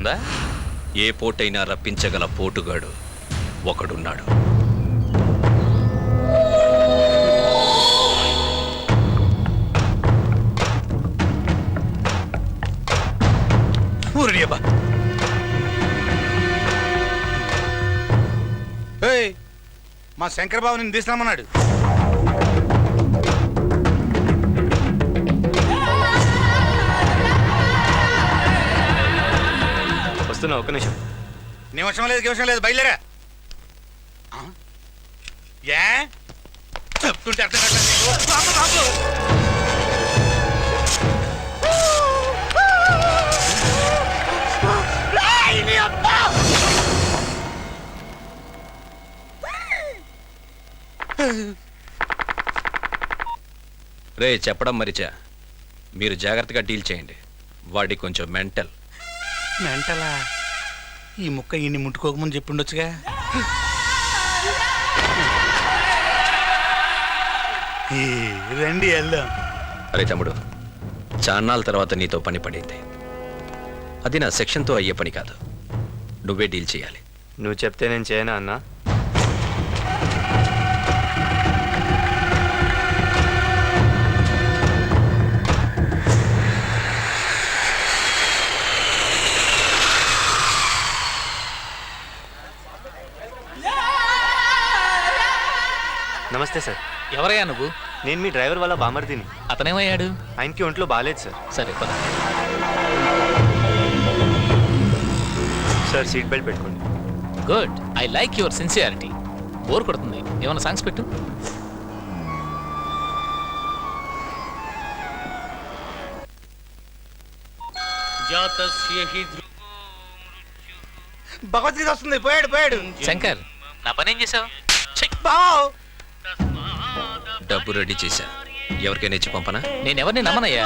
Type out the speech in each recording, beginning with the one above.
అర్థమవుతుందా? ఏ పోటైనా రప్పించగల పోటుగాడు ఒకడున్నాడు. మా శంకర్ బాబు నిన్ను తీసుకురామన్నాడు. వస్తున్నా, ఒక్క నిమిషం. నిమిషం లేదు బయలుదేరా. ఏ చెప్తుంటే అర్థం కాదు. రే చెప్పడం మరిచా, మీరు జాగ్రత్తగా డీల్ చేయండి. వాడి కొంచెం మెంటల్. మెంటలా? ఈ ముక్క ఈయన్ని ముట్టుకోకముందు చెప్పిండొచ్చుగా. రండి వెళ్దాం. అరే తమ్ముడు, చాన్నాళ్ళ తర్వాత నీతో పని పడింది. అది నా సెక్షన్తో అయ్యే పని కాదు. నువ్వే డీల్ చేయాలి. నువ్వు చెప్తే నేను చేయనా అన్నా? నమస్తే సార్. ఎవరయ్యా నువ్వు? నేను మీ డ్రైవర్ వాళ్ళ బామర్దిని. అతనేమయ్యాడు? ఆయనకి ఒంట్లో బాగాలేదు సార్. సరే పద. సార్ సీట్ బెల్ట్ పెట్టుకోండి. Good, I like your sincerity. Bore కొడుతుంది, ఏమైనా సాంగ్స్ పెట్టు. భగవద్గీత వస్తుంది. పోయాడు. శంకర్, నా పని ఏం చేసావు? డబ్బు రెడీ చేశా. ఎవరికైనా ఇచ్చి పంపనా? నేనెవరిని నమ్మనయ్యా,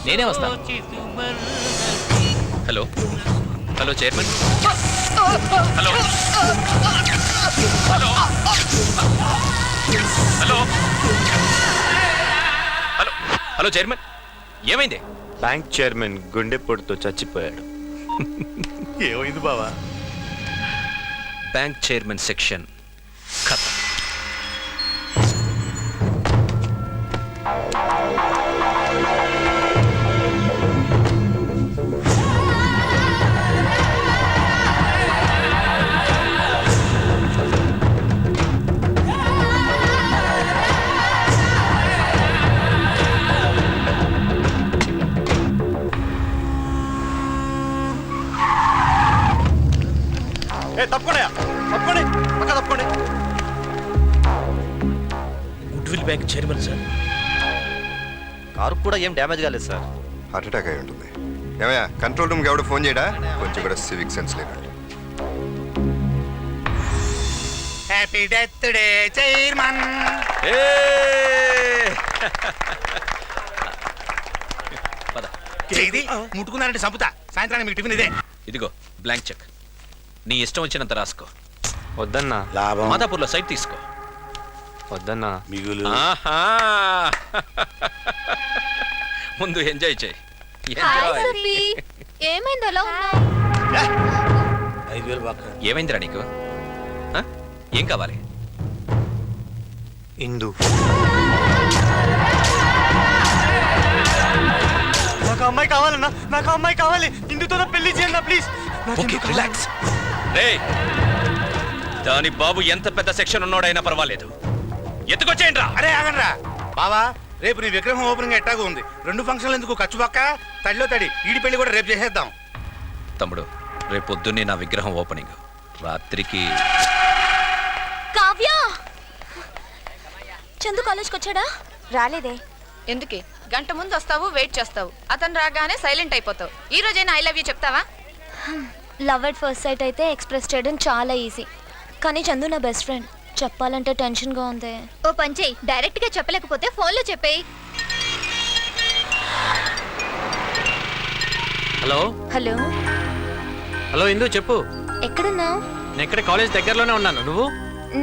నేనే వస్తాను. Hello chairman. Hello hello chairman, ఏమైంది? బ్యాంక్ చైర్మన్ గుండెపోటుతో చచ్చిపోయాడు. ఏమైంది బావా? బ్యాంక్ చైర్మన్ సెక్షన్ ఖతం. తప్పండి. Goodwill bank chairman sir. Car కూడా ఏం డ్యామేజ్ కాలేదు సార్. హార్ట్ అటాక్ అయి ఉంటుంది. ఏమయ్యా, కంట్రోల్ రూమ్కి ఎవడు ఫోన్ చేయడా? కొంచెం కూడా సివిక్ సెన్స్ లేదు. Happy death day chairman. ఇది ముట్టుకున్నారంటే సంపుతా. సాయంత్రానికి మీకు టిఫిన్ ఇదే. ఇదిగో బ్లాంక్ చెక్. నీ ఇష్టం వచ్చినంత రాసుకో. వద్దన్నా. లాభం. మాదాపూర్లో సైట్ తీసుకో. వద్దన్నా. మిగులు. ముందు ఎంజాయ్ చేయి. ఏమైంది అలా ఉన్నావు? 5,000 బాక. ఏమైందిరా నీకు? ఏం కావాలి? ఇందు. నాకు అమ్మాయి కావాలన్నా, నాకు అమ్మాయి కావాలి. ఇందుతో నా పెళ్లి చేయండి ప్లీజ్. రిలాక్స్. దాని బాబు ఎంత పెద్ద సెక్షన్ ఉన్నాడైనా పర్వాలేదు, ఎత్తుకొచ్చేయండి రా. అరే ఆగండ్రా బావా, రేపు నీ విగ్రహం ఓపెనింగ్ ఎట్టాగా ఉంది. 2 ఫంక్షన్లు ఎందుకు ఖర్చు పక్క? తడిలో తడి. ఈడి పెళ్లి కూడా రేపు చేసేద్దాం. తమ్ముడు, రేపు పొద్దున్నే నా విగ్రహం ఓపెనింగ్. రాత్రికి కావ్య, చందు కాలేజ్కి వచ్చాడా? రాలేదే. ఎందుకే? గంట ముందు వస్తావు, వెయిట్ చేస్తావు. అతను రాగానే సైలెంట్ అయిపోతావు. ఈ రోజైనా ఐ లవ్ యూ చెప్తావా? లవ్ ఎట్ ఫస్ట్ సైట్ అయితే ఎక్స్ప్రెస్ చేయడం చాలా ఈజీ, కానీ చందు నా బెస్ట్ ఫ్రెండ్. చెప్పాలంటే టెన్షన్గా ఉంది. ఓ పంచే, డైరెక్ట్ గా చెప్పలేకపోతే ఫోన్లో చెప్పేయి. హలో హలో హలో ఇందు, చెప్పు. ఎక్కడున్నావు? నేను ఇక్కడ కాలేజ్ దగ్గరలోనే ఉన్నాను. నువ్వు?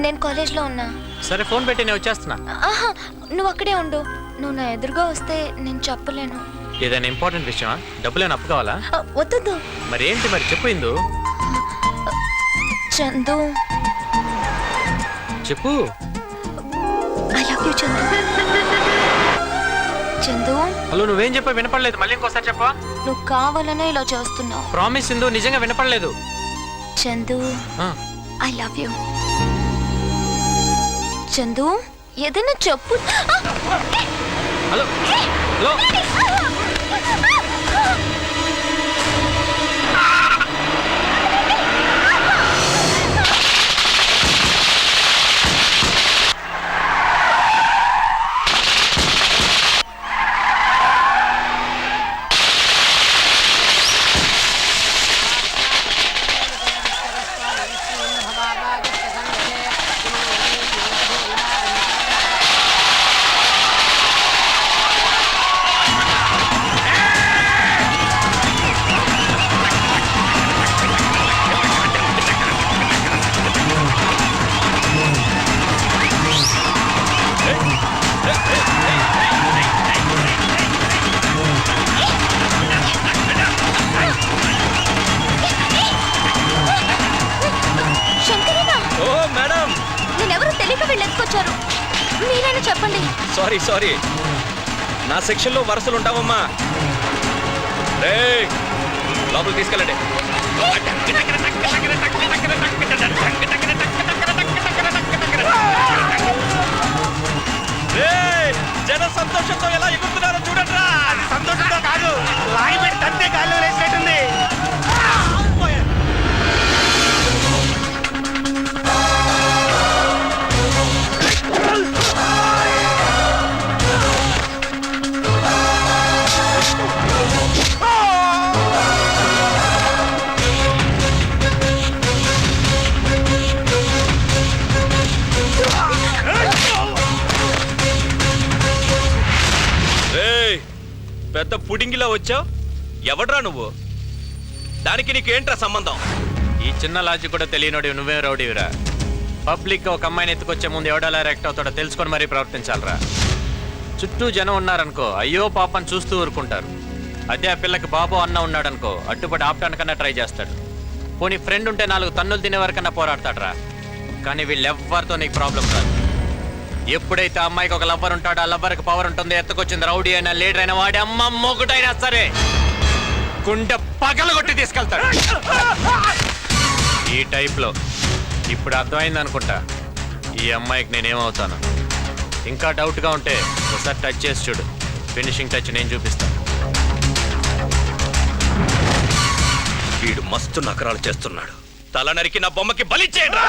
నేను కాలేజ్లో ఉన్నా. సరే ఫోన్ పెట్టి నేను వచ్చేస్తున్నా. ఆహా, నువ్వు అక్కడే ఉండు. నువ్వు నా ఎదురుగా వస్తే నేను చెప్పలేను. ఏదైనా ఇంపార్టెంట్ విషయమా? డబ్బులేని అప్పు కావాలా? వద్దు మరి ఏంటి మరి చెప్పు ఇందు. చందు, చెప్పు. I love you Chandu. Chandu, hello, నువ్వేం చెప్పా వినపడలేదు, మళ్ళీ ఇంకోసారి చెప్పా. నువ్వు కావాలనే ఇలా చేస్తున్నావు. ప్రామిస్ ఇందు, నిజంగా వినపడలేదు. చందు, ఆ, ఐ లవ్ యూ. చందు, ఏదైనా చెప్పు. Hello hello. శంకరనా, ఓ మేడం, నేనెవరో తెలియక వీళ్ళు ఎత్తుకొచ్చారు. మీరైనా చెప్పండి. సారీ నా సెక్షన్లో వరుసలు ఉంటావమ్మా. రేయ్, లోపలికి తీసుకెళ్ళండి. రేయ్, జన సంతోషంతో ఎలా ఎగురుతున్నారో చూడండి. అది సంతోషంతో కాదు, లాగి పెట్టి తంతే గాల్లో వేసినట్టుంది. రేయ్, పెద్ద పుడింగిలా వచ్చావు. ఎవడ్రా నువ్వు? దానికి నీకేంట్రా సంబంధం? ఈ చిన్న లాజిక్ కూడా తెలియనోడి నువ్వే రౌడీవిరా. పబ్లిక్ ఒక అమ్మాయిని ఎత్తుకొచ్చే ముందు ఎవడలా రియాక్ట్ అవుతాడో తెలుసుకొని మరీ ప్రవర్తించాలరా. చుట్టూ జనం ఉన్నారనుకో, అయ్యో పాపని చూస్తూ ఊరుకుంటారు. అదే ఆ పిల్లకి బాబు అన్న ఉన్నాడనుకో, అడ్డుపడి ఆపటానికన్నా ట్రై చేస్తాడు. పోనీ ఫ్రెండ్ ఉంటే 4 తన్నులు తినే వరకన్నా పోరాడతాడరా. కానీ వీళ్ళెవ్వరితో నీకు ప్రాబ్లం రాదు. ఎప్పుడైతే ఆ అమ్మాయికి ఒక లవ్వర్ ఉంటాడో, ఆ లవ్వర్కి పవర్ ఉంటుంది. ఎత్తుకొచ్చింది రౌడీ అయినా, లీడర్ అయినా, వాడి అమ్మ మొగుడైనా సరే గుండె పగలగొట్టి తీసుకెళ్తాడు. ఈ టైప్లో ఇప్పుడు అర్థమైంది అనుకుంటా ఈ అమ్మాయికి నేనేమవుతాను. ఇంకా డౌట్గా ఉంటే ఒకసారి టచ్ చేసి చూడు. ఫినిషింగ్ టచ్ నేను చూపిస్తాను. వీడు మస్తు నకరాలు చేస్తున్నాడు. తల నరికి నా బొమ్మకి బలిచ్చేయండి.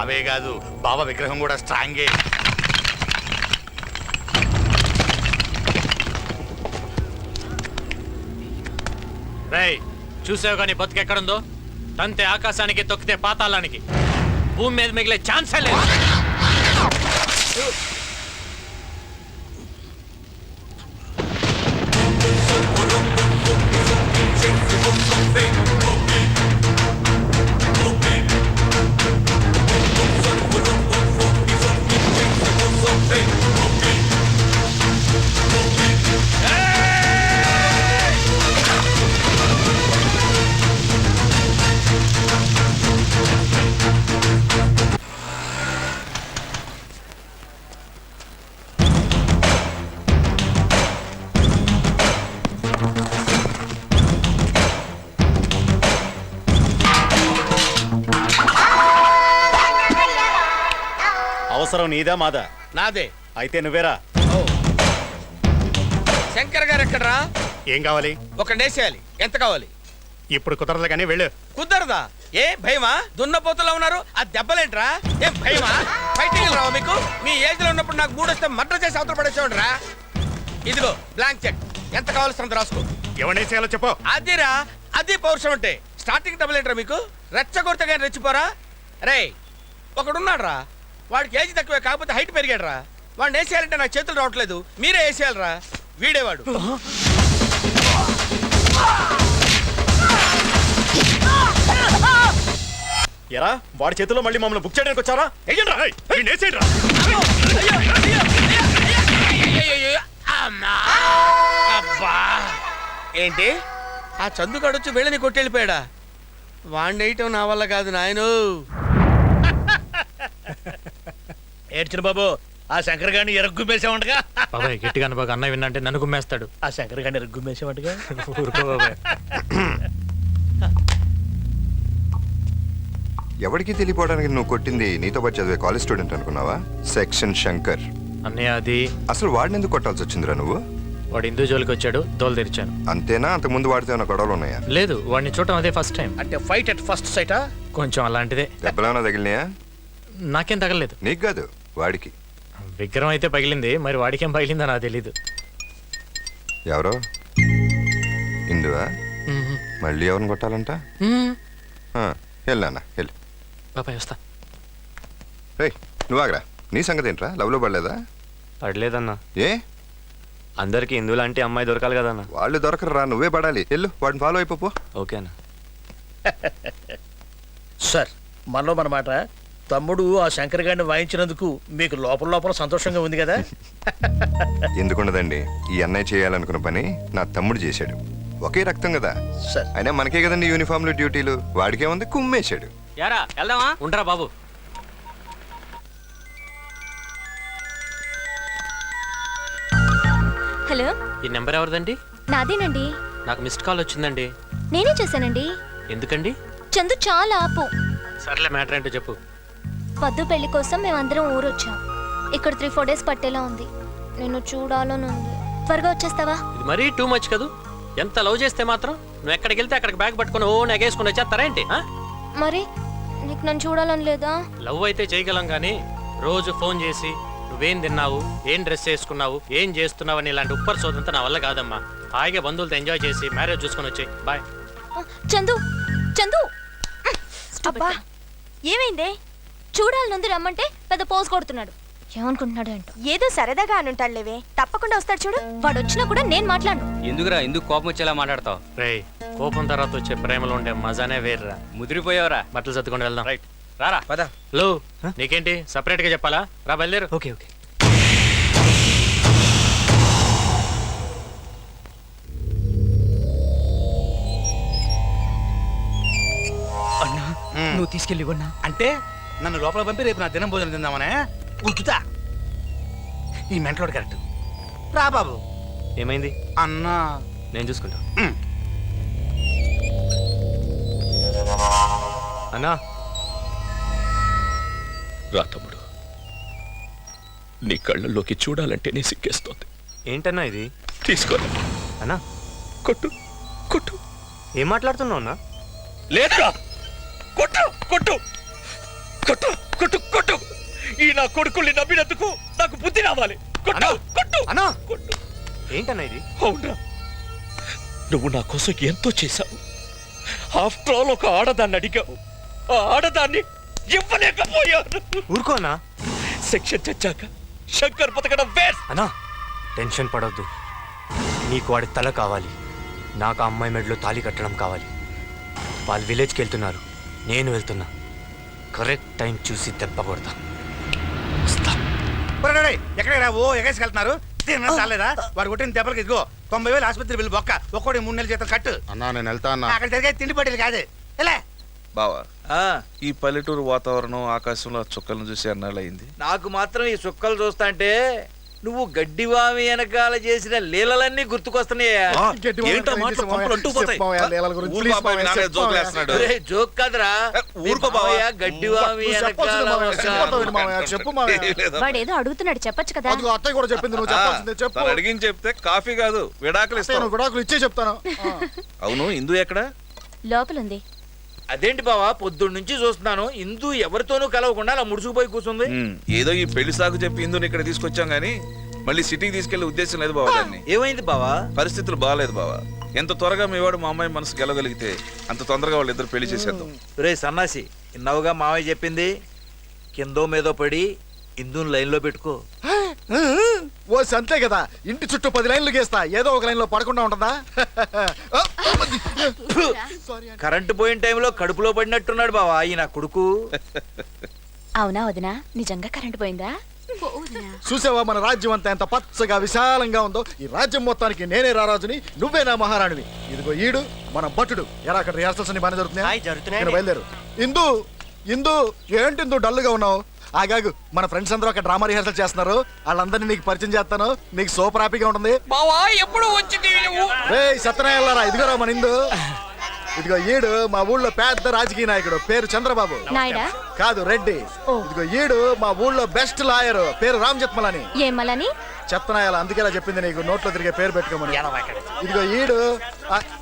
బావే కాదు బావ విగ్రహం కూడా స్ట్రాంగే. రేయ్ చూసావు కానీ బతుకెక్కడుందో? తంతే ఆకాశానికి, తొక్కితే పాతాళానికి. భూమి మీద మిగిలే ఛాన్సే లేదు. అవసరం నీదా మాదా? నాదే. అయితే నువ్వేరా. శంకర్ గారు ఎక్కడరా? ఏం కావాలి? ఒక నేసేయాలి. ఎంత కావాలి? ఇప్పుడు కుదరదు కానీ వెళ్ళు. కుదరదా? ఏ భయమా? దున్నపోతులా ఉన్నారు. ఆ దెబ్బలేంట్రా? ఏం భయమా? ఫైటింగ్ రావా మీకు? మీ ఏజ్ లో ఉన్నప్పుడు నాకు మూడొస్తే మర్డర్ చేసి అవతల పడేసేవాడ్రా. ఇదిగో బ్లాంక్ చెక్. ఎంత కావాల్సినంత రాసుకో. ఎవడేసేయాలో చెప్పు. అదిరా, అది పౌరుషం అంటే. స్టార్టింగ్ డబ్బులు ఏంట్రా మీకు? రెచ్చగొడితే కానీ రెచ్చిపోరా? రే ఒకడున్నాడు రా, వాడికి ఏజ్ తక్కువే కాకపోతే హైట్ పెరిగాడు రా. వాడిని వేసేయాలంటే నాకు చేతులు రావట్లేదు. మీరే వేసేయాలరా. వీడేవాడు. ఎరా వాడి చేతిలో మళ్ళీ మమ్మల్ని బుక్ చేయడానికి వచ్చారా? వెయ్యండ్రా, ఏయ్, వీడిని వేసేయండ్రా. అబ్బా! ఏంటి ఆ చందుగాడొచ్చి వెళ్ళని కొట్టెళ్ళిపోయాడా? వాణ్ణేయటం నా వల్ల కాదు నాయను. ఏడ్చిన బాబు, ఆ శంకర్ గారిని ఎరగ్గుమేసామంటగా. బాబాయ్ గట్టిగా బాగా అన్నయ్య విన్నంటే నన్ను గుమ్మేస్తాడు. ఆ శంకర్ గారిని ఎరగ్గుమేసామంటగా. ఊరుకో బాబాయ్. ఎవరికి తెలియపోవడానికి నువ్వు కొట్టింది నీతో పాటు చదివే కాలేజ్ స్టూడెంట్ అనుకున్నావా? సెక్షన్ శంకర్. అన్నయ్య అది అసలు వాడిని ఎందుకు కొట్టాల్సి వచ్చిందిరా నువ్వు? వాడు హిందూ జోలికి వచ్చాడు, దోలు తెరిచాను. అంతేనా? అంతకుముందు వాడితో ఏమైనా గొడవలు ఉన్నాయా? లేదు, వాడిని చూడటం అదే ఫస్ట్ టైం. అంటే ఫైట్ అట్ ఫస్ట్ సైటా? కొంచెం అలాంటిదే. దెబ్బలేమైనా తగిలినాయా? నాకేం తగలేదు. నీకు కాదు, వాడికి. విగ్రహం అయితే పగిలింది, మరి వాడికేం పగిలిందో నాకు తెలీదు. ఎవరో ఇందువా? మళ్ళీ ఎవరిని కొట్టాలంట? వెళ్ళానా వెళ్ళు. బాబాయ్ వస్తా. రేయ్ నువ్వు ఆగరా. నీ సంగతి ఏంట్రా? లవ్లో పడలేదా? పడలేదన్నా. ఏ? అందరికి హిందువులాంటి అమ్మాయి దొరకాలి కదన్నా. వాళ్ళు దొరకరా, నువ్వే పడాలి. వెళ్ళు, వాడిని ఫాలో అయిపో. ఓకేనా? సార్, మనలో మన మాట. తమ్ముడు ఆ శంకర్ గారిని వాయించినందుకు మీకు లోపల లోపల సంతోషంగా ఉంది కదా? ఎందుకుండదండి, ఈ అన్నయ్య చేయాలనుకున్న పని నా తమ్ముడు చేశాడు. ఒకే రక్తం కదా. సార్, అయినా మనకే కదండి యూనిఫామ్లు, డ్యూటీలు. వాడికేముంది, కుమ్మేశాడు. యారా వెళ్దామా? ఉండరా బాబు. హలో, ఈ నెంబర్ ఎవరిదండి? నాదేనండి. నాకు మిస్డ్ కాల్ వచ్చిందండి. నేనే చేశానండి. ఎందుకండి? చందు చాలా ఆపు. సర్లే, మ్యాటర్ ఏంటో చెప్పు. పద్దు పెళ్లి కోసం మేమందరం ఊరొచ్చాం. ఇక్కడ 3-4 డేస్ పట్టేలా ఉంది. నిన్ను చూడాలని ఉంది. త్వరగా వచ్చేస్తావా? ఇది మరీ టూ మచ్ కదూ. ఎంత లవ్ చేస్తే మాత్రం నువ్వు ఎక్కడికి వెళ్తే అక్కడికి బ్యాగ్ పట్టుకుని ఓ నెగేసుకుని వచ్చేస్తారా ఏంటి? మరి నీకు నన్ను చూడాలని లేదా? లవ్ అయితే చేయగలం కానీ రోజు ఫోన్ చేసి నువ్వేం తిన్నావు, ఏం డ్రెస్ వేసుకున్నావు, ఏం చేస్తున్నావు అని ఇలాంటి ఉప్పర్ సోదంతా నా వల్ల కాదమ్మా. హాయిగా బంధువులతో ఎంజాయ్ చేసి మ్యారేజ్ చూసుకొని వచ్చాయి. బాయ్. చందు, చందు, అబ్బా ఏమైందే? చూడాలనుంది రమ్మంటే పెద్ద పోజ్ కొడుతున్నాడు. ఏమనుకుంటున్నాడు ఏంటో. ఏదో సరదాగా అనుంటాడులేవే, తప్పకుండా వస్తాడు చూడు. వాడు వచ్చినా కూడా నేను మాట్లాడను. ఎందుకురా, ఎందుకు కోపం వచ్చేలా మాట్లాడతావు? రేయ్, కోపం తర్వాత వచ్చే ప్రేమలో ఉండే మజానే వేర్రా. ముదిరిపోయావరా. బట్టలు సర్దుకొని వెళ్దాం. రైట్. రారా పద. లో, నీకేంటి సపరేట్ గా చెప్పాలా? రా బయలుదేరు. Okay okay. అన్నా నువ్వు తీసుకెళ్ళివన్నా. అంటే నన్ను లోపల పంపి రేపు నా దినం భోజనం తిందామనే ఉతుతా. ఈ మెంటలోడు కరెక్ట్. రా బాబు. ఏమైంది? అన్నా నేను చూసుకుంటా. ఉమ్. అన్నా రా తమ్ముడు, నీ కళ్ళల్లోకి చూడాలంటేనే సిగ్గేస్తోంది. ఏంటన్నా ఇది? తీసుకోరా. అన్నా కొట్టు కొట్టు. ఏం మాట్లాడుతున్నావు అన్నా? లేదురా, కొట్టు కొట్టు కొట్టు. కొట్టు కొట్టు ఈ నా కొడుకుల్ని నమ్మినందుకు నాకు బుద్ధి రావాలి. కొట్టు కొట్టు అన్నా కొట్టు. ఏంటన్నా ఇది? అవునరా, నువ్వు నా కోసం ఎంతో చేశావు. ఆఫ్టర్ ఆల్ ఒక ఆడదాన్ని అడిగావు, ఆ ఆడదాన్ని ఇవ్వలేకపోయాను. ఊరుకోనా సెక్షన్ చచ్చాక శంకర్ బతకడం వేస్ట్. అన్నా టెన్షన్ పడొద్దు. నీకు వాడి తల కావాలి, నాకు ఆ అమ్మాయి మెడలో తాళి కట్టడం కావాలి. వాళ్ళు విలేజ్కి వెళ్తున్నారు, నేను వెళ్తున్నా. కరెక్ట్ టైం చూసి దెబ్బ కొడతా. ఎక్కడ ఓ ఎగేసుకెళ్తున్నారు? తిన్నా చాలేదా? వాడు కొట్టిన దెబ్బలకి ఇదిగో 90,000 ఆసుపత్రి బిల్లు బొక్క. ఒక్కడి 3 నెలల జీతం కట్టు. అన్నా నేను వెళ్తా అన్నా. అక్కడ జరిగే తిండి పట్టేది కాదు. ఎలా బావా ఈ పల్లెటూరు వాతావరణం, ఆకాశంలో చుక్కలను చూసి అన్నాళ్ళయింది. నాకు మాత్రం ఈ చుక్కలు చూస్తాంటే నువ్వు గడ్డివామి వెనకాల చేసిన లీలలన్నీ గుర్తుకొస్తున్నాయా? ఏంటో మాటలు పంపులు అంటూ పోతాయి. ఊరు బాబాయ్ మీ నాన్న జోకులు వేస్తున్నాడు. ఒరేయ్, జోక్ కాదురా. ఊరుకో బావా. మావయ్య గడ్డివామి వెనకాల వాడేదో అడుగుతున్నాడు, చెప్పొచ్చు కదా. అత్తయ్య కూడా చెప్పింది, నువ్వు చెప్పాల్సిందే చెప్పు. తను అడిగింది చెప్తే కాఫీ కాదు విడాకులు ఇస్తాను. విడాకులు ఇచ్చే చెప్తాను. అవును, ఇందు ఎక్కడ? లోపలుంది. అదేంటి బావా, పొద్దున్న నుంచి చూస్తున్నాను ఇందు ఎవరితోనూ కలవకుండా అలా ముడుచుకుపోయి కూర్చుంది. ఏదో ఈ పెళ్లి సాకు చెప్పి ఇందుని ఇక్కడ తీసుకొచ్చాం గానీ మళ్ళీ సిటీకి తీసుకెళ్లే ఉద్దేశం లేదు బావా. దాన్ని ఏమైంది బావా? పరిస్థితులు బాగాలేదు బావా. ఎంత త్వరగా మీ వాడు మా అమ్మాయి మనసు గెలవగలిగితే అంత తొందరగా వాళ్ళిద్దరు పెళ్లి చేసేద్దాం. రే సన్నాసి, ఇన్నావుగా మావయ్య చెప్పింది. కిందో మీదో పడి ఇందుని లైన్ లో పెట్టుకో. ఓ అంతే కదా, ఇంటి చుట్టూ 10 లైన్లు గీస్తా, ఏదో ఒక లైన్ లో పడకుండా ఉంటుందా? కరెంటు పోయిన టైంలో కడుపులో పడినట్టున్నాడు బావా ఈ నా కొడుకు. అవునా వదినా, నిజంగా కరెంట్ పోయిందా? చూసావా మన రాజ్యం అంతా ఎంత పచ్చగా విశాలంగా ఉందో. ఈ రాజ్యం మొత్తానికి నేనే రారాజుని, నువ్వే నా మహారాణివి. ఇదిగో ఈడు మన భటుడు. ఎలా అక్కడ రిహార్సల్స్ అన్ని బాగా జరుగుతున్నాయి? బయలుదేరు. ఇందు ఇందు ఏంటి ఇందు డల్గా ఉన్నావు? ఆగాగు, మన ఫ్రెండ్స్ అందరూ అక్కడ డ్రామా రిహార్సల్ చేస్తున్నారు. వాళ్ళందరినీ నీకు పరిచయం చేస్తాను, నీకు సూపర్ హ్యాపీగా ఉంటుంది. సత్యనారాయణ, ఇదిగోరా మన ఇందు. ఇదిగో ఈడు మా ఊళ్ళో పెద్ద రాజకీయ నాయకుడు, పేరు చంద్రబాబు. నాయుడా? కాదు, రెడ్డి. ఇదిగో ఈడు మా ఊళ్ళో బెస్ట్ లాయర్, పేరు రామ్ జత్మలని. ఏమలని? చెత్తనాయాల, అందుకేలా చెప్పింది నీకు, నోట్లో తిరిగే పేరు పెట్టుకోమని. ఇదిగో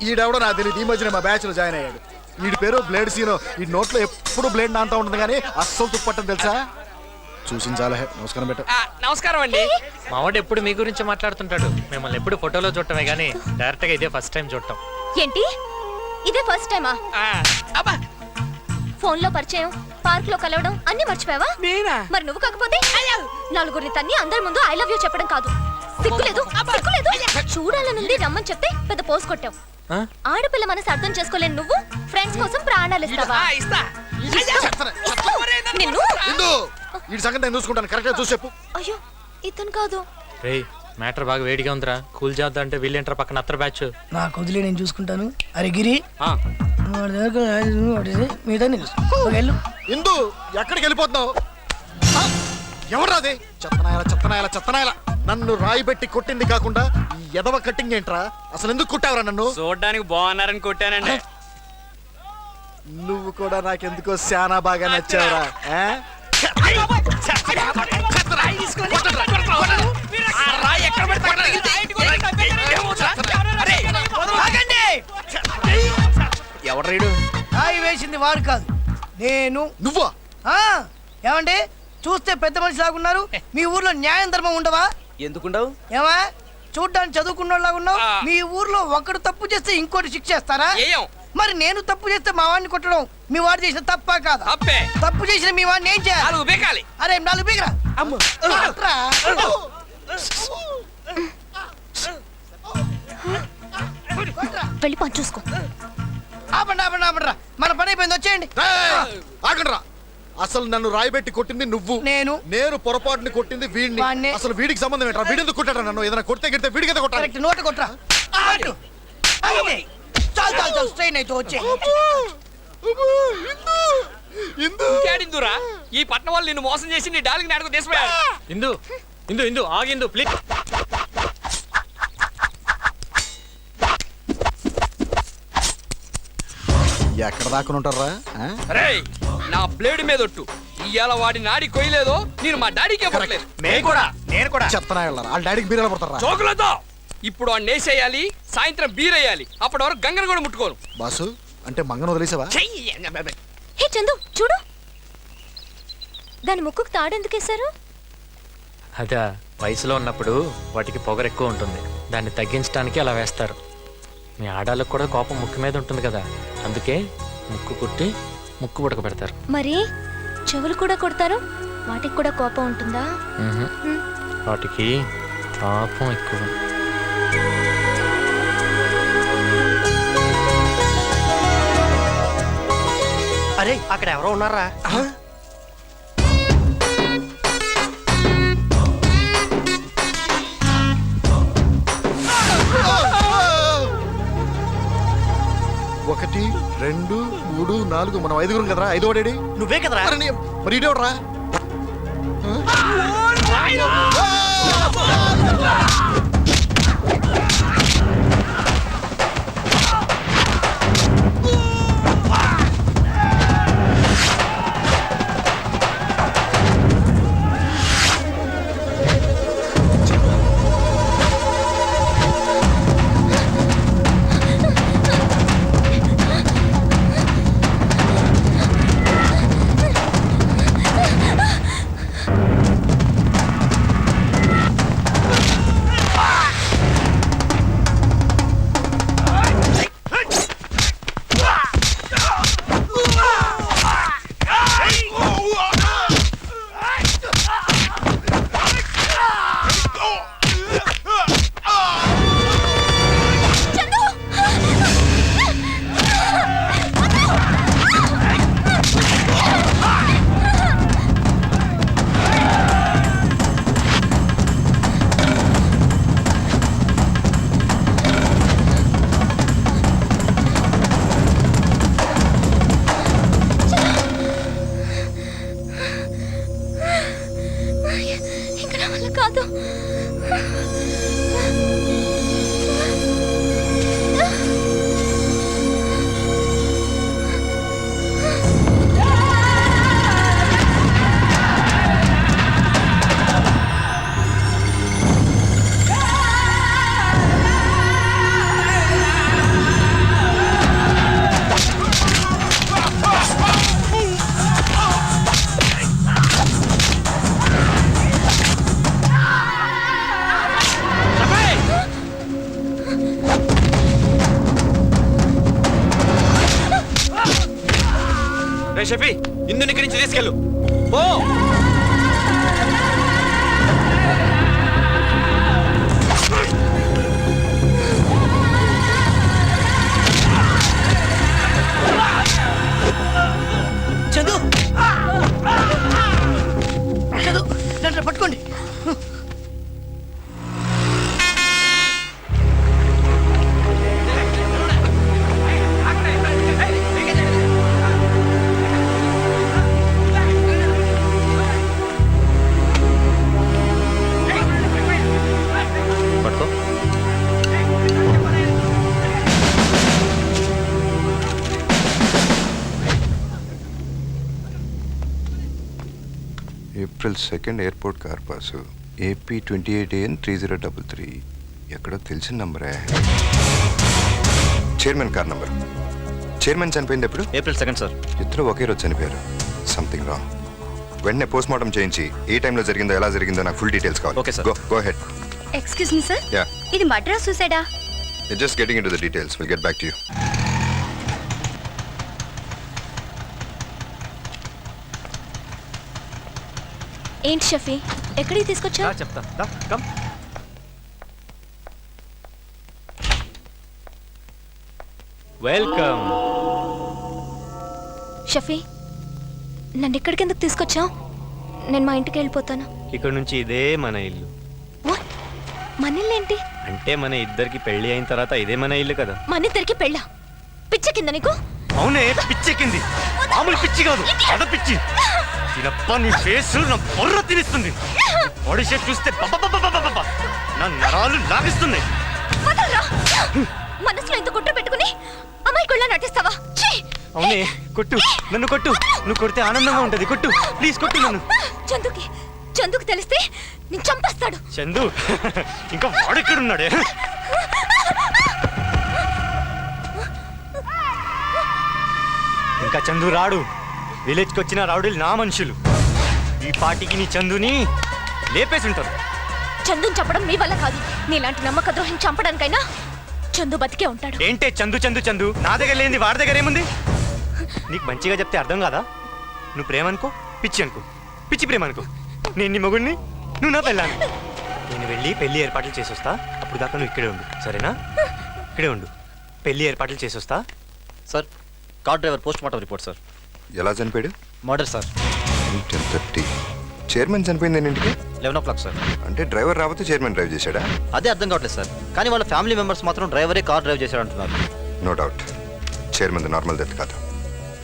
ఈడెవడో నాకు తెలియదు, ఈ మధ్యన మా బ్యాచ్ లో జాయిన్ అయ్యాడు. వీడి పేరు బ్లేడ్ సీనో. ఈ నోట్లో ఎప్పుడు బ్లేడ్ నాంతా ఉంటుంది కానీ అస్సలు తుప్పట్టం తెలుసా? చూసించాలే. నమస్కారం బెట్ట. నమస్కారం అండి. మావాడు ఎప్పుడు మీ గురించి మాట్లాడుతుంటాడు. మిమ్మల్ని ఎప్పుడు ఫోటోలో చూడటమే గానీ డైరెక్ట్ గా ఇదే ఫస్ట్ టైం చూడటం. ఏంటి ఇదే ఫస్ట్ టైమా? ఫోన్ లో పరిచయం, పార్క్ లో కలవడం అన్ని మర్చిపోయావా? మరి నువ్వు కాకపోతే నలుగురిని తన్ని అందరి ముందు ఐ లవ్ యూ చెప్పడం కాదు. సిగ్గులేదు? చూడాలనుంది రమ్మని చెప్తే పెద్ద పోస్ కొట్టావు. ఆడపిల్ల మనసు అర్థం చేసుకోలేని నువ్వు ఫ్రెండ్స్ కోసం ప్రాణాలు ఇస్తావా? ఈ సంగతి నేను చూసుకుంటాను, కరెక్ట్ గా చూసి చెప్పు. అయ్యో ఇతను కాదు. రేయ్, మ్యాటర్ బాగా వేడిగా ఉందిరా. కూల్ చేద్దాం అంటే వీళ్ళేంటారా పక్కన అత్తర బ్యాచ్. నాకు వదిలే, నేను చూసుకుంటాను. అరే గిరి, ఇందు ఎక్కడికి వెళ్ళిపోతున్నావు? ఎవరాది? చెత్తనాయాల నన్ను రాయి పెట్టి కొట్టింది కాకుండా ఈ ఎదవ కట్టింగ్ ఏంట్రా? అసలు ఎందుకు కొట్టావురా నన్ను? చూడడానికి బాగున్నారని కొట్టానండి. నువ్వు కూడా నాకెందుకో శానా బాగా నచ్చావురా. ఎవడ్రీడు? వేసింది వాడు కాదు, నేను. నువ్వా? ఏమండి, చూస్తే పెద్ద మనిషి లాగున్నారు. మీ ఊర్లో న్యాయం ధర్మం ఉండవా? ఎందుకుండవు? ఏమా చూడ్డానికి చదువుకున్నోళ్ళగా ఉన్నావు. మీ ఊర్లో ఒకడు తప్పు చేస్తే ఇంకోటి శిక్ష చేస్తారా? మరి నేను తప్పు చేస్తే మా వాడిని కొట్టడం మీ వాడు చేసిన తప్ప కాదు? తప్పు చేసిన మీ వాడిని ఏం చేయాలి? అరే 4 బీగరా. వెళ్ళి పని చూసుకో. ఆపండి, మన పని అయిపోయింది, వచ్చేయండి. ఆగండ్రా. అసలు నన్ను రాయిబెట్టి కొట్టింది నువ్వు, నేను పొరపాటుని కొట్టింది వీడిని. అసలు వీడికి సంబంధం ఏంట్రా? వీడెందుకు కొట్టాడు నన్ను? ఏదైనా కొడితే గిడితే వీడి కదా కొట్టాలి. నోట కొట్టరా. చాలు స్ట్రెయిన్ అయితే వచ్చే. ఇందురా ఈ పట్నం వాళ్ళు నిన్ను మోసం చేసి నీ డాలికి నాడుకు తీసిపోయారు. ఇందు ఆగిందు ప్లీజ్. ఎక్కడ దాకా ఉంటారా? నా బ్లేడ్ మీద ఒట్టు, ఇవాళ వాడి నాడి కొయ్యలేదో నేను మా డాడీకే పడలేదు. నేను కూడా చెప్తాను. వాళ్ళ డాడీకి బీరలు పడతారా? చోకులతో ఇప్పుడు ఆ నేసేయాలి, సాయంత్రం బీరేయాలి. అప్పటి వరకు గంగను కూడా ముట్టుకోను. బాసు అంటే మంగను వదిలేసావా? హే చందు, చూడు దాని ముక్కుకు తాడెందుకేశారు? అదా, వయసులో ఉన్నప్పుడు వాటికి పొగరు ఎక్కువ ఉంటుంది, దాన్ని తగ్గించడానికి అలా వేస్తారు. మీ ఆడాళ్ళకు కూడా కోపం ముక్కు మీద ఉంటుంది కదా, అందుకే ముక్కు కుట్టి ముక్కు ఉడకబెడతారు. మరి చెవులు కూడా కొడతారు, వాటికి కూడా కోపం ఉంటుందా? వాటికి పాపం ఎక్కువ. అరే అక్కడ ఎవరో ఉన్నారా? ఒకటి, 2, 3, 4 మనం 5గురం కదరా. 5వ డేడి నువ్వే కదరా? మరి ఇదేవడరా? కాదు. షఫీ, ఇందుని ఇక్కడి నుంచి తీసుకెళ్ళు. పో. చందు, చందు దాంట్లో పట్టుకోండి. April 2nd airport car pass AP 28AN 3033. ఎక్కడో తెలిసిన నంబరే. Chairman car number. చైర్మన్ చనిపోయింది ఎప్పుడు? April 2nd sir. ఇద్దరు ఒకే రోజు చనిపోయారు. Something wrong. వెంటనే పోస్ట్ మార్టం చేయించి ఏ టైంలో జరిగిందో ఎలా జరిగిందో నాకు ఫుల్ డీటెయిల్స్ కావాలి. Okay sir. Go head. Excuse me sir, ya, ఇది మద్రాస్ సూసైడా? Just getting into the details. Will get back to you. ఏంటి షఫీ, ఎక్కడికి తీసుకొచ్చా? చెప్తా. కమ్. వెల్కమ్. షఫీ, నన్ను ఇక్కడికి ఎందుకు తీసుకొచ్చావు? నేను మా ఇంటికి వెళ్ళిపోతాను. ఇక్కడ నుంచి ఇదే మన ఇల్లు. మన ఇల్లు ఏంటి? అంటే మన ఇద్దరికి పెళ్లి అయిన తర్వాత ఇదే మన ఇల్లు కదా. మన ఇద్దరికి పెళ్ళా? పిచ్చి కింద నీకు? అవునే, పిచ్చెక్కింది. మామూలు పిచ్చి కాదు, అద పిచ్చి. తినప్ప నీ ఫేస్ నా బొర్ర తినిస్తుంది. బాడీ షేప్ చూస్తే నా నరాలు లాగిస్తున్నాయి. మనసులో ఇంత కుట్ర పెట్టుకుని అమ్మాయికుళ్ళ నటిస్తావా? అవునే, కొట్టు, నన్ను కొట్టు. నువ్వు కొడితే ఆనందంగా ఉంటది. కొట్టు ప్లీజ్, కొట్టు నన్ను. చందుకి తెలిస్తే నేను చంపేస్తాడు. చందు ఇంకా వాడెక్కడున్నాడే? ఇంకా చందు రాడు. విలేజ్కి వచ్చిన రౌడీలు నా మనుషులు. ఈ పాటికి నీ చందుని లేపేసి ఉంటారు. చందుని చెప్పడం మీ వల్ల కాదు. నీలాంటి నమ్మక ద్రోహం చంపడానికైనా చందు బతికే ఉంటాడు. ఏంటే చందు చందు చందు? నా దగ్గర లేనిది వాడి దగ్గర ఏముంది? నీకు మంచిగా చెప్తే అర్థం కాదా? నువ్వు ప్రేమ అనుకో, పిచ్చి అనుకో. పిచ్చి ప్రేమ అనుకో. నేను నీ మొగుడిని, నువ్వు నా పెళ్ళాను. నేను వెళ్ళి పెళ్లి ఏర్పాట్లు చేసొస్తా. అప్పుడు దాకా నువ్వు ఇక్కడే ఉండు, సరేనా? ఇక్కడే ఉండు. పెళ్లి ఏర్పాట్లు చేసొస్తా. Sir, car driver post mortem report sir. ఎలా చనిపోయాడు? Murder sir. 10:30. చైర్మన్ చనిపోయింది ఎన్నింటికి? 11 o'clock సార్. అంటే డ్రైవర్ రాకపోతే చైర్మన్ డ్రైవ్ చేశాడా? అదే అర్థం కావట్లేదు సార్. కానీ వాళ్ళ ఫ్యామిలీ మెంబర్స్ మాత్రం డ్రైవరే కార్ డ్రైవ్ చేశాడు అంటున్నారు. No doubt. Chairman normal death కాదు.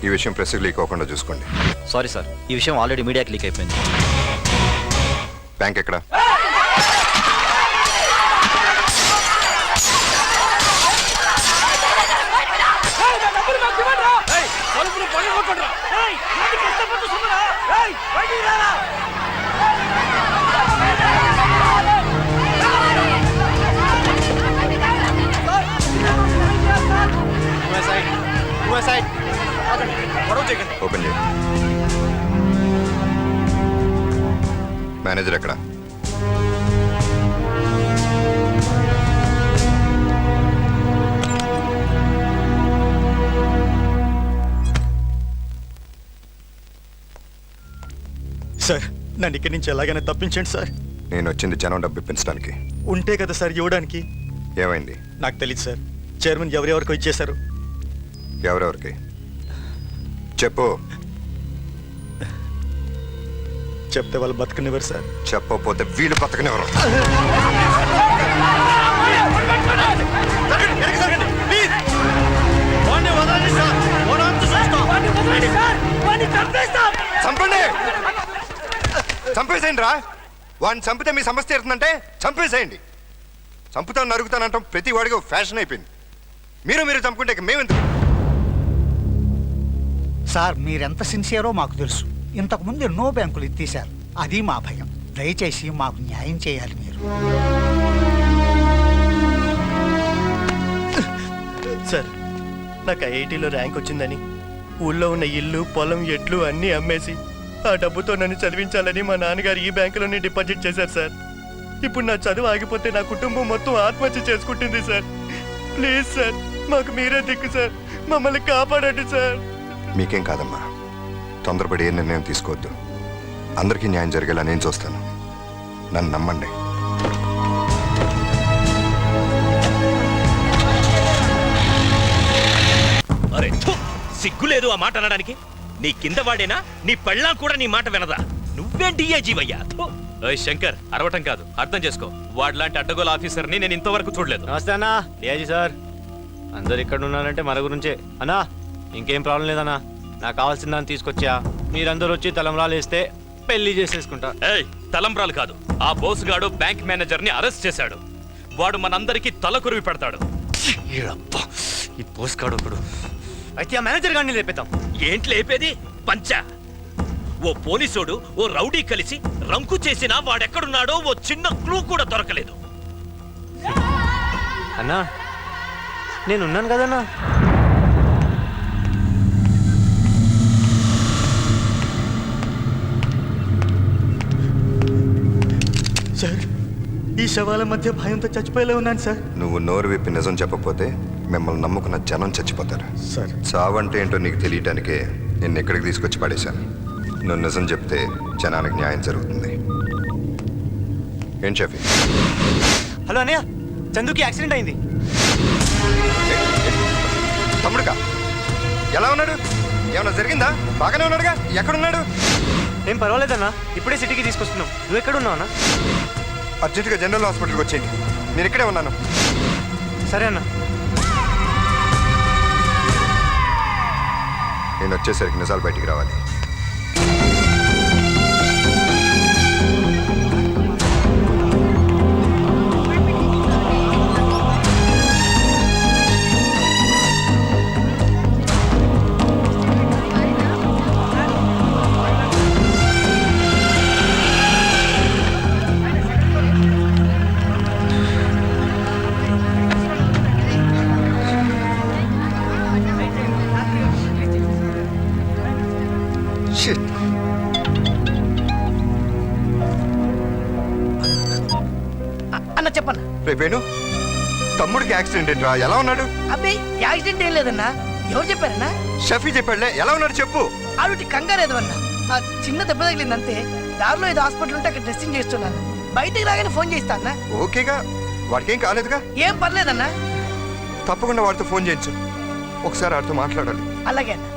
ఈ విషయం ప్రెస్ లీక్ అవ్వకుండా చూసుకోండి. సారీ సార్, ఈ విషయం ఆల్రెడీ మీడియాకి లీక్ అయిపోయింది. బ్యాంక్ ఎక్కడ? ఓపెన్ చేయండి. మేనేజర్ ఎక్కడ? సార్, నన్ను ఇక్కడి నుంచి ఎలాగైనా తప్పించండి సార్. నేను వచ్చింది జనం డబ్బు ఇప్పించడానికి. ఉంటే కదా సార్ ఇవ్వడానికి. ఏమైంది? నాకు తెలియదు సార్. చైర్మన్ ఎవరెవరికో ఇచ్చేశారు. ఎవరెవరికి చెప్పు. చెప్తే వాళ్ళు బతకనివ్వరు సార్. చెప్పకపోతే వీళ్ళు బతకనివ్వరు. చంపండి, చంపేసేయండి రా. వాడిని చంపితే మీ సమస్య తీరుతుందంటే చంపేసేయండి. చంపుతాను నరుగుతానంటాం ప్రతి వాడికి ఫ్యాషన్ అయిపోయింది. మీరు చంపుకుంటే మేమెందుకు? సార్, మీరెంత సిన్సియరో మాకు తెలుసు. ఇంతకుముందు ఎన్నో బ్యాంకులు ఎత్తేసారు. అది మా భయం. దయచేసి మాకు న్యాయం చేయాలి మీరు. సార్, నాకు ఐఐటీలో ర్యాంక్ వచ్చిందని ఊళ్ళో ఉన్న ఇల్లు, పొలం, ఎడ్లు అన్నీ అమ్మేసి ఆ డబ్బుతో నన్ను చదివించాలని మా నాన్నగారు ఈ బ్యాంకులోనే డిపాజిట్ చేశారు సార్. ఇప్పుడు నా చదువు ఆగిపోతే నా కుటుంబం మొత్తం ఆత్మహత్య చేసుకుంటుంది సార్. ప్లీజ్ సార్, మాకు మీరే దిక్కు సార్. మమ్మల్ని కాపాడండి సార్. మీకేం కాదమ్మా, తొందరపడి ఏ నిర్ణయం తీసుకోవద్దు. అందరికీ న్యాయం జరిగేలా నేను చూస్తాను. నన్ను నమ్మండి. అరే సిగ్గులేదు ఆ మాట అనడానికి? నీ కింద వాడేనా? నీ పెళ్ళాం కూడా నీ మాట వినదా? నువ్వేం డిఐజీవయ్యా? శంకర్, అరవటం కాదు, అర్థం చేసుకో. వాడిలాంటి అడ్డగోలు ఆఫీసర్ని నేను ఇంతవరకు చూడలేదు. నమస్తే అన్నా. డిఐజీ సార్, అందరు ఇక్కడ ఉన్నారంటే మన గురించే అన్నా. ఇంకేం ప్రాబ్లం లేదన్నా. నాకు కావాల్సిన దాన్ని తీసుకొచ్చా. మీరందరూ వచ్చి తలంబ్రాలు వేస్తే పెళ్లి చేసేసుకుంటా. ఏయ్, తలంబ్రాలు కాదు. ఆ బోసుగాడు బ్యాంక్ మేనేజర్ని అరెస్ట్ చేశాడు. వాడు మనందరికీ తలకొరివి పెడతాడు. ఈ పోస్కాడు ఒకడు. అయితే ఆ మేనేజర్ గారిని లేపేద్దాం. ఏంటి లేపేది? పంచా. ఓ పోలీసోడు ఓ రౌడీ కలిసి రంకు చేసినా వాడెక్కడున్నాడో ఓ చిన్న క్లూ కూడా దొరకలేదు. అన్నా, నేనున్నాను కదన్నా. సార్, ఈ శవాల మధ్య భయంతో చచ్చిపోయేలా ఉన్నాను సార్. నువ్వు నోరు విప్పి నిజం చెప్పకపోతే మిమ్మల్ని నమ్ముకున్న జనం చచ్చిపోతారు. చావంటే ఏంటో నీకు తెలియటానికే నిన్ను ఇక్కడికి తీసుకొచ్చి పడేశాను. నువ్వు నిజం చెప్తే జనానికి న్యాయం జరుగుతుంది. ఏం చెప్పి? హలో అన్నయ్య, చందుకి యాక్సిడెంట్ అయింది. తమ్ముడుగా ఎలా ఉన్నాడు? ఏమన్నా జరిగిందా? బాగానే ఉన్నాడుగా. ఎక్కడున్నాడు? ఏం పర్వాలేదన్నా, ఇప్పుడే సిటీకి తీసుకొస్తున్నాం. నువ్వు ఎక్కడ ఉన్నావు అన్నా? అర్జెంటుగా జనరల్ హాస్పిటల్కి వచ్చేయండి. నేను ఇక్కడే ఉన్నాను. సరే అన్నా. నేను వచ్చేసరికి నిజాలు బయటికి రావాలి. చెప్పన్నా. రేపేను తమ్ముడికి యాక్సిడెంట్ ఏంట్రా? ఎలా ఉన్నాడు? అబ్బాయి యాక్సిడెంట్ ఏం లేదన్నా. ఎవరు చెప్పారన్నా? షఫీ చెప్పాడులే. ఎలా ఉన్నాడు చెప్పు. ఆవిడ కంగారు ఏదో అన్నా. ఆ చిన్న దెబ్బ తగిలింది అంతే. దారిలో ఏదో హాస్పిటల్ ఉంటే అక్కడ డ్రెస్సింగ్ చేస్తున్నాను. బయటికి రాగానే ఫోన్ చేస్తా అన్నా. ఓకేగా, వాడికేం కాలేదుగా? ఏం పర్లేదన్నా. తప్పకుండా వాడితో ఫోన్ చేయించు. ఒకసారి వాడితో మాట్లాడాలి. అలాగే అన్నా.